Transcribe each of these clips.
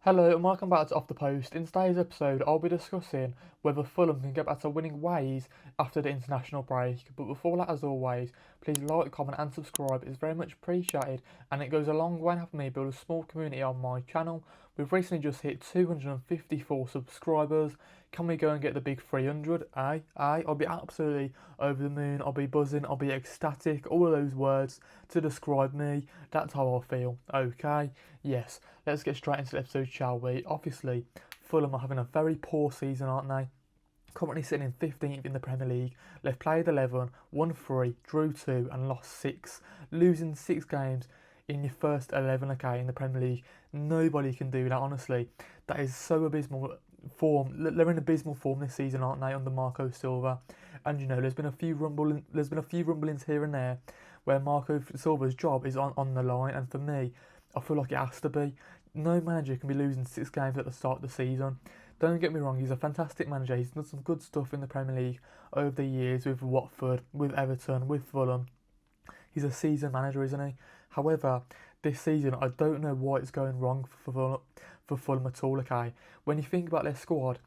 Hello and welcome back to Off the Post. In today's episode, I'll be discussing whether Fulham can get back to winning ways after the international break. But before that, as always, please like, comment, and subscribe. It's very much appreciated, and it goes a long way to help me build a small community on my channel. We've recently just hit 254 subscribers. Can we go and get the big 300? Aye, I'll be absolutely over the moon. I'll be buzzing. I'll be ecstatic. All of those words to describe me. That's how I feel. Okay, yes. Let's get straight into the episode, shall we? Obviously, Fulham are having a very poor season, aren't they? Currently sitting in 15th in the Premier League. They've played 11, won 3, drew 2, and lost 6. Losing 6 games in your first 11, okay, in the Premier League. Nobody can do that, honestly. That is so abysmal form. They're in abysmal form this season, aren't they, under Marco Silva? And you know, there's been a few rumblings here and there where Marco Silva's job is on the line, and for me, I feel like it has to be. No manager can be losing 6 games at the start of the season. Don't get me wrong, he's a fantastic manager. He's done some good stuff in the Premier League over the years with Watford, with Everton, with Fulham. He's a seasoned manager, isn't he? However, this season, I don't know why it's going wrong for Fulham at all, okay? When you think about their squad,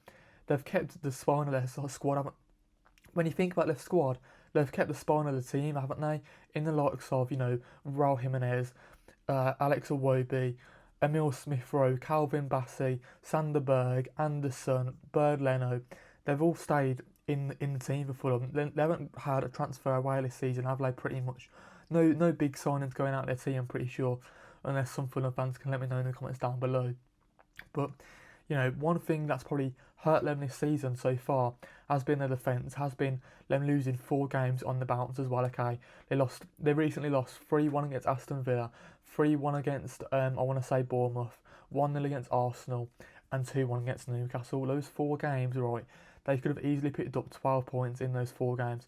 they've kept the spine of their squad, haven't. When you think about their squad, they've kept the spine of the team, haven't they? In the likes of, Raul Jimenez, Alex Iwobi, Emil Smith-Rowe, Calvin Bassey, Sander Berg, Anderson, Bird Leno. They've all stayed in the team for Fulham. They haven't had a transfer away this season, have they? Pretty much. No big signings going out their team, I'm pretty sure. Unless some Fulham fans can let me know in the comments down below. But one thing that's probably hurt them this season so far has been their defence, has been them losing 4 games on the bounce as well, okay? They recently lost 3-1 against Aston Villa, 3-1 against, I want to say Bournemouth, 1-0 against Arsenal, and 2-1 against Newcastle. Those 4 games, right, they could have easily picked up 12 points in those 4 games.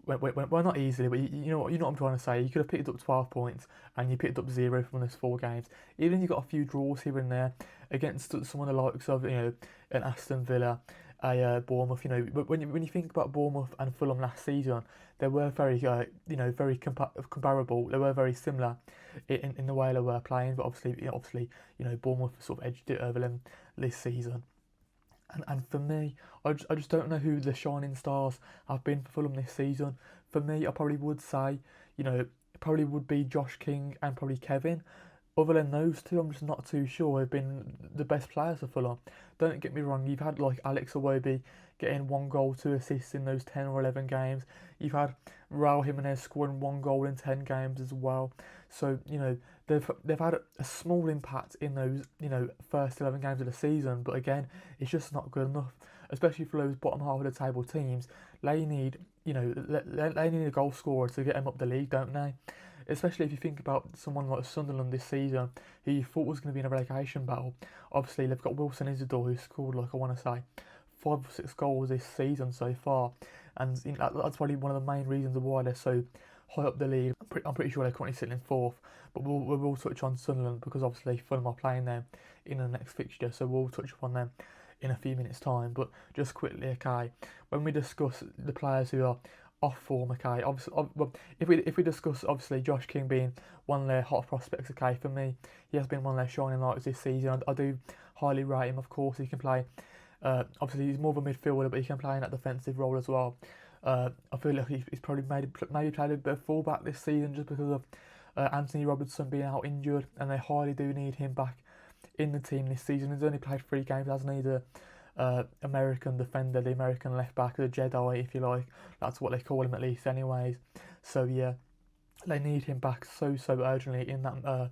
Well, not easily, but you know what I'm trying to say. You could have picked up 12 points and you picked up 0 from those 4 games. Even if you got a few draws here and there against some of the likes of an Aston Villa, a Bournemouth. When you think about Bournemouth and Fulham last season, they were very very comparable. They were very similar in the way they were playing. But obviously Bournemouth sort of edged it over them this season. And for me, I just don't know who the shining stars have been for Fulham this season. For me, I probably would say, it probably would be Josh King and probably Kevin. Other than those two, I'm just not too sure have been the best players for Fulham. Don't get me wrong, you've had like Alex Iwobi getting 1 goal, 2 assists in those 10 or 11 games. You've had Raul Jimenez scoring 1 goal in 10 games as well. So, they've had a small impact in those, first 11 games of the season. But again, it's just not good enough, especially for those bottom half of the table teams. They need, they need a goal scorer to get them up the league, don't they? Especially if you think about someone like Sunderland this season, who you thought was going to be in a relegation battle. Obviously, they've got Wilson Isidore, who scored, like I want to say, 5 or 6 goals this season so far. And that's probably one of the main reasons why they're so high up the league. I'm pretty sure they're currently sitting in 4th. But we'll touch on Sunderland because obviously Fulham are playing them in the next fixture. So we'll touch upon them in a few minutes' time. But just quickly, okay, when we discuss the players who are off form, okay, obviously, well, if we discuss obviously Josh King being one of their hot prospects, okay, for me he has been one of their shining lights this season. I do highly rate him. Of course, he can play. Obviously, he's more of a midfielder, but he can play in that defensive role as well. I feel like he's probably maybe played a bit of fullback this season just because of Anthony Robertson being out injured, and they highly do need him back in the team this season. He's only played 3 games, hasn't he? The American defender, the American left back, the Jedi, if you like. That's what they call him, at least, anyways. So yeah, they need him back so urgently in that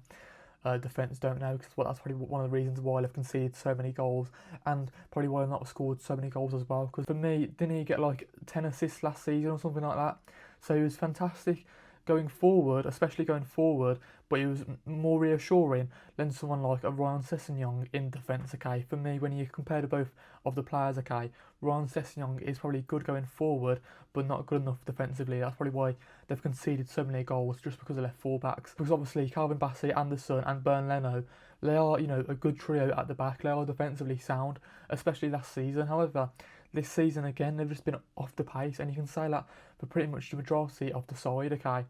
defence, don't know, because that's probably one of the reasons why they've conceded so many goals, and probably why they've not scored so many goals as well. Because for me, didn't he get like 10 assists last season or something like that? So he was fantastic going forward, especially going forward, but he was more reassuring than someone like a Ryan Sessegnon in defence, okay? For me, when you compare to both of the players, okay, Ryan Sessegnon is probably good going forward, but not good enough defensively. That's probably why they've conceded so many goals, just because of their fullbacks. Because obviously, Calvin Bassey, Anderson and Bird Leno, they are, a good trio at the back. They are defensively sound, especially last season. However, this season again, they've just been off the pace, and you can say that for pretty much the majority of the side, okay?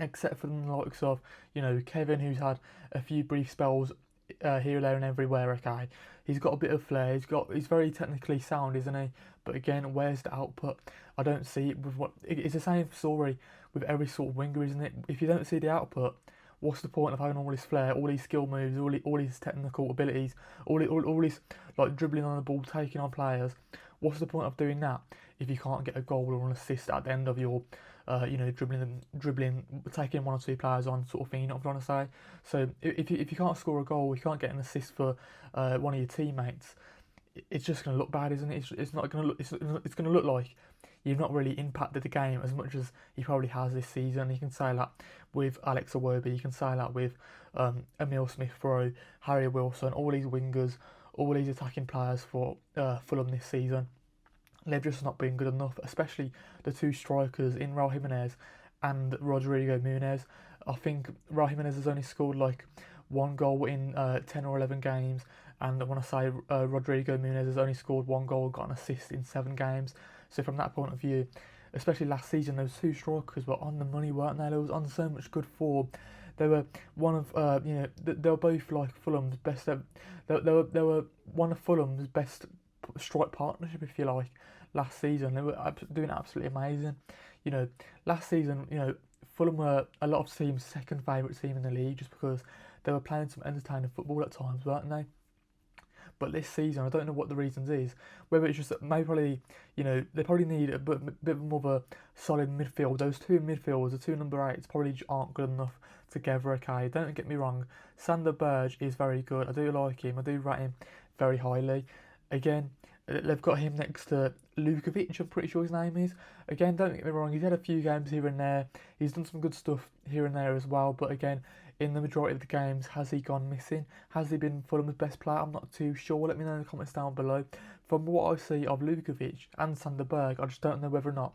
Except for the likes of, Kevin, who's had a few brief spells here, there, and everywhere. Okay, he's got a bit of flair. He's very technically sound, isn't he? But again, where's the output? I don't see it with what. It's the same story with every sort of winger, isn't it? If you don't see the output, what's the point of having all this flair, all these skill moves, all these technical abilities, all this like dribbling on the ball, taking on players? What's the point of doing that if you can't get a goal or an assist at the end of your, dribbling, taking one or two players on, sort of thing? You know what I'm trying to say? So if you can't score a goal, you can't get an assist for one of your teammates. It's just going to look bad, isn't it? It's not going to look. It's going to look like you've not really impacted the game as much as he probably has this season. You can say that with Alex Iwobi. You can say that with Emile Smith-Rowe, Harry Wilson, all these wingers, all these attacking players for Fulham this season. They've just not been good enough, especially the two strikers in Raul Jimenez and Rodrigo Muniz. I think Raul Jimenez has only scored like one goal in 10 or 11 games, and when I say Rodrigo Muniz has only scored one goal, got an assist in 7 games. So from that point of view, especially last season, those two strikers were on the money, weren't they? They was on so much good form. They were one of they were both like Fulham's best. They were one of Fulham's best strike partnership, if you like, last season. They were doing absolutely amazing. Last season, Fulham were a lot of teams' second favourite team in the league just because they were playing some entertaining football at times, weren't they? But this season, I don't know what the reasons is. Whether it's just that maybe they probably need a bit more of a solid midfield. Those two midfielders, the two number 8s, probably aren't good enough together. Okay, don't get me wrong. Sander Berge is very good. I do like him. I do rate him very highly. Again, they've got him next to Lukovic, I'm pretty sure his name is. Again, don't get me wrong, he's had a few games here and there. He's done some good stuff here and there as well. But again, in the majority of the games, has he gone missing? Has he been Fulham's best player? I'm not too sure. Let me know in the comments down below. From what I see of Lukovic and Sander Berge, I just don't know whether or not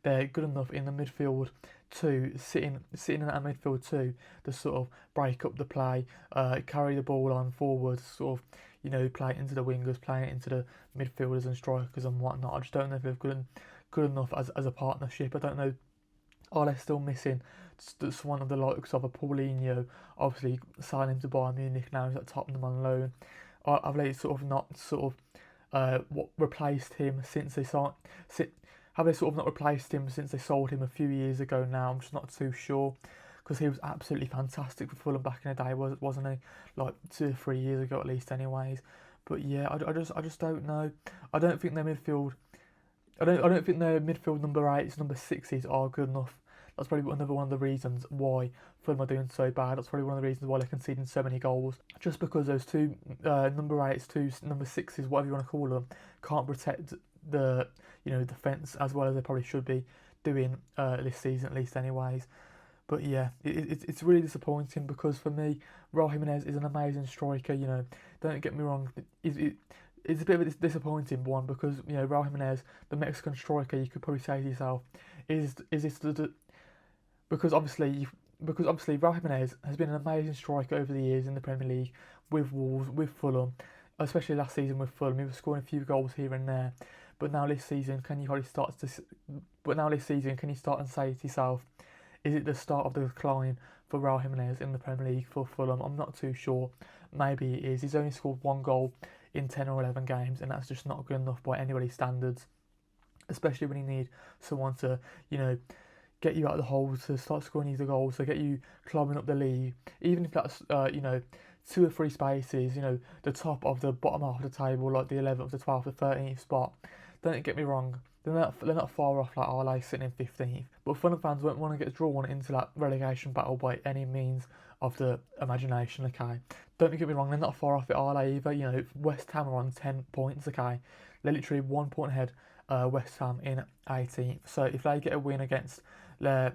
they're good enough in the midfield to sitting in that midfield too to sort of break up the play, carry the ball on forward, sort of play it into the wingers, play it into the midfielders and strikers and whatnot. I just don't know if they're good enough as a partnership. I don't know. Are they still missing one of the likes of a Paulinho? Obviously, signing him to Bayern Munich now, he's at Tottenham on loan. Have they replaced him since they signed? Have they sort of not replaced him since they sold him a few years ago now? I'm just not too sure, because he was absolutely fantastic for Fulham back in the day, wasn't he? Like 2 or 3 years ago at least, anyways. But yeah, I just don't know. I don't think their midfield. I don't think their midfield number 8s, number 6s are good enough. That's probably another one of the reasons why Fulham are doing so bad. That's probably one of the reasons why they're conceding so many goals. Just because those two number 8s, two number 6s, whatever you want to call them, can't protect the defence as well as they probably should be doing this season at least, anyways. But yeah, it's really disappointing because for me, Raul Jimenez is an amazing striker. Don't get me wrong. It's a bit of a disappointing one because Raul Jimenez, the Mexican striker, you could probably say to yourself, is this because obviously Raul Jimenez has been an amazing striker over the years in the Premier League with Wolves, with Fulham, especially last season with Fulham. He was scoring a few goals here and there, but now this season, can you start and say to yourself, is it the start of the decline for Raul Jimenez in the Premier League for Fulham? I'm not too sure. Maybe it is. He's only scored 1 goal in 10 or 11 games, and that's just not good enough by anybody's standards, especially when you need someone to, get you out of the hole, to start scoring these goals, to get you climbing up the league, even if that's, 2 or 3 spaces, the top of the bottom half of the table, like the 11th, the 12th, the 13th spot. Don't get me wrong, they're not far off like Arle sitting in 15th, but Fulham fans won't want to get drawn into that relegation battle by any means of the imagination, okay? Don't get me wrong, they're not far off it Arle either. West Ham are on 10 points, okay? They're literally 1 point ahead, West Ham in 18th. So if they get a win against their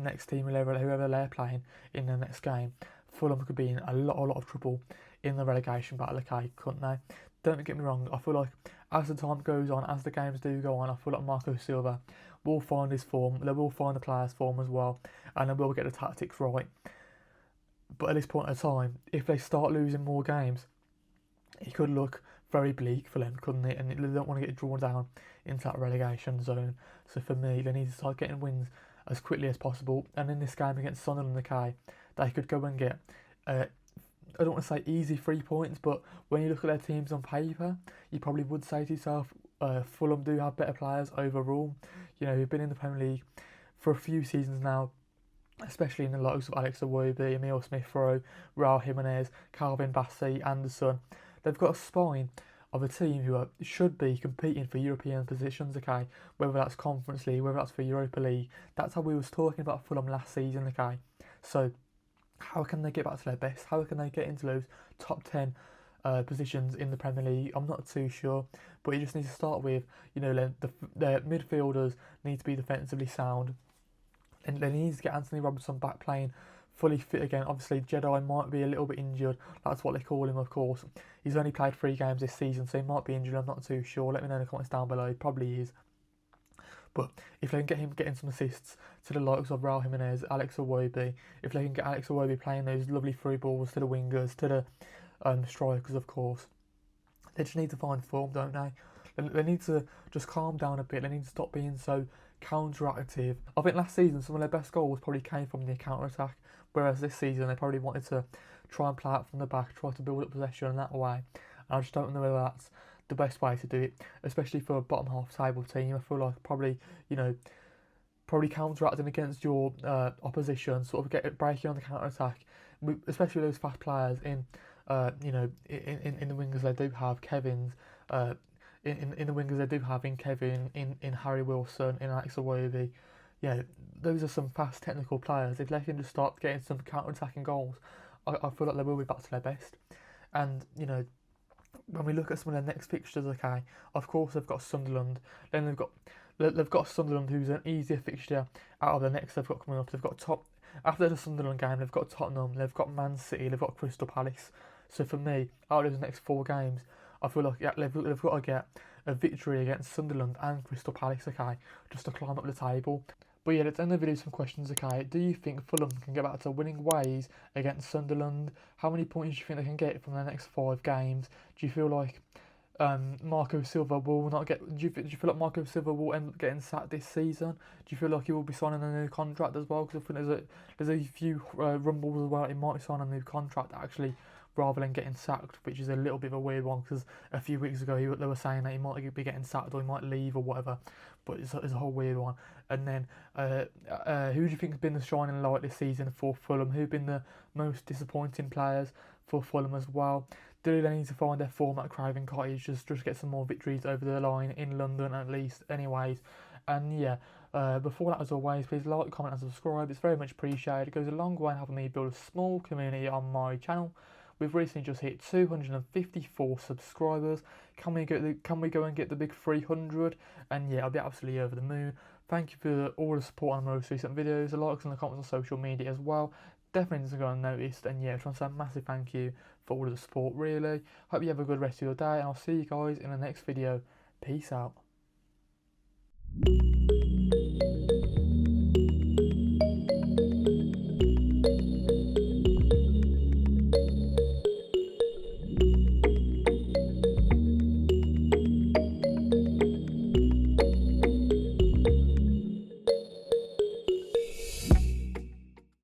next team, whoever they're playing in the next game, Fulham could be in a lot of trouble in the relegation battle, okay, couldn't they? Don't get me wrong, I feel like as the time goes on, as the games do go on, I feel like Marco Silva will find his form, they will find the players' form as well, and they will get the tactics right. But at this point in time, if they start losing more games, it could look very bleak for them, couldn't it? And they don't want to get drawn down into that relegation zone. So for me, they need to start getting wins as quickly as possible. And in this game against Sunderland, okay, they could go and get I don't want to say easy 3 points, but when you look at their teams on paper, you probably would say to yourself, Fulham do have better players overall. You know, you've been in the Premier League for a few seasons now, especially in the likes of Alex Iwobi, Emile Smith-Rowe, Raul Jimenez, Calvin Bassey, Anderson. They've got a spine of a team who should be competing for European positions, okay? Whether that's Conference League, whether that's for Europa League. That's how we was talking about Fulham last season, okay? So how can they get back to their best? How can they get into those top 10 positions in the Premier League? I'm not too sure, but you just need to start with, you know, the midfielders need to be defensively sound, and they need to get Anthony Robinson back playing fully fit again. Obviously, Jedi might be a little bit injured. That's what they call him, of course. He's only played 3 games this season, so he might be injured. I'm not too sure. Let me know in the comments down below. He probably is. But if they can get him getting some assists to the likes of Raul Jimenez, Alex Iwobi, if they can get Alex Iwobi playing those lovely through balls to the wingers, to the strikers, of course, they just need to find form, don't they? They need to just calm down a bit. They need to stop being so counter-active. I think last season some of their best goals probably came from the counter-attack, whereas this season they probably wanted to try and play out from the back, try to build up possession in that way. And I just don't know whether that's the best way to do it, especially for a bottom half table team. I feel like probably, you know, counteracting against your opposition, sort of breaking on the counter attack, especially those fast players in, you know, in the wingers they do have Kevin's, in the wingers they do have in Kevin, in Harry Wilson, in Alex Iwobi. Yeah, those are some fast technical players. If they can just start getting some counter attacking goals, I feel like they will be back to their best. And you know, when we look at some of their next fixtures, okay, of course they've got Sunderland, then they've got Sunderland, who's an easier fixture out of the next they've got coming up. They've got after the Sunderland game, they've got Tottenham, they've got Man City, they've got Crystal Palace. So for me, out of those next 4 games, I feel like they've got to get a victory against Sunderland and Crystal Palace, okay, just to climb up the table. But yeah, let's end the video with some questions, okay. Do you think Fulham can get back to winning ways against Sunderland? How many points do you think they can get from their next 5 games? Do you feel like Marco Silva will not get? Do you feel like Marco Silva will end up getting sacked this season? Do you feel like he will be signing a new contract as well? Because I think there's a few rumbles as well. He might sign a new contract actually, rather than getting sacked, which is a little bit of a weird one. Because a few weeks ago they were saying that he might be getting sacked or he might leave or whatever. But it's a whole weird one. And then who do you think has been the shining light this season for Fulham? Who've been the most disappointing players for Fulham as well? Do they need to find their form at Craven Cottage, just get some more victories over the line in London at least anyways? And yeah, before that, as always, please like, comment and subscribe. It's very much appreciated. It goes a long way in helping me build a small community on my channel. We've recently just hit 254 subscribers. Can we go and get the big 300? And yeah, I'll be absolutely over the moon. Thank you for all the support on the most recent videos, the likes and the comments on social media as well. Definitely doesn't go unnoticed. And yeah, I just want to say a massive thank you for all of the support, really. Hope you have a good rest of your day, and I'll see you guys in the next video. Peace out.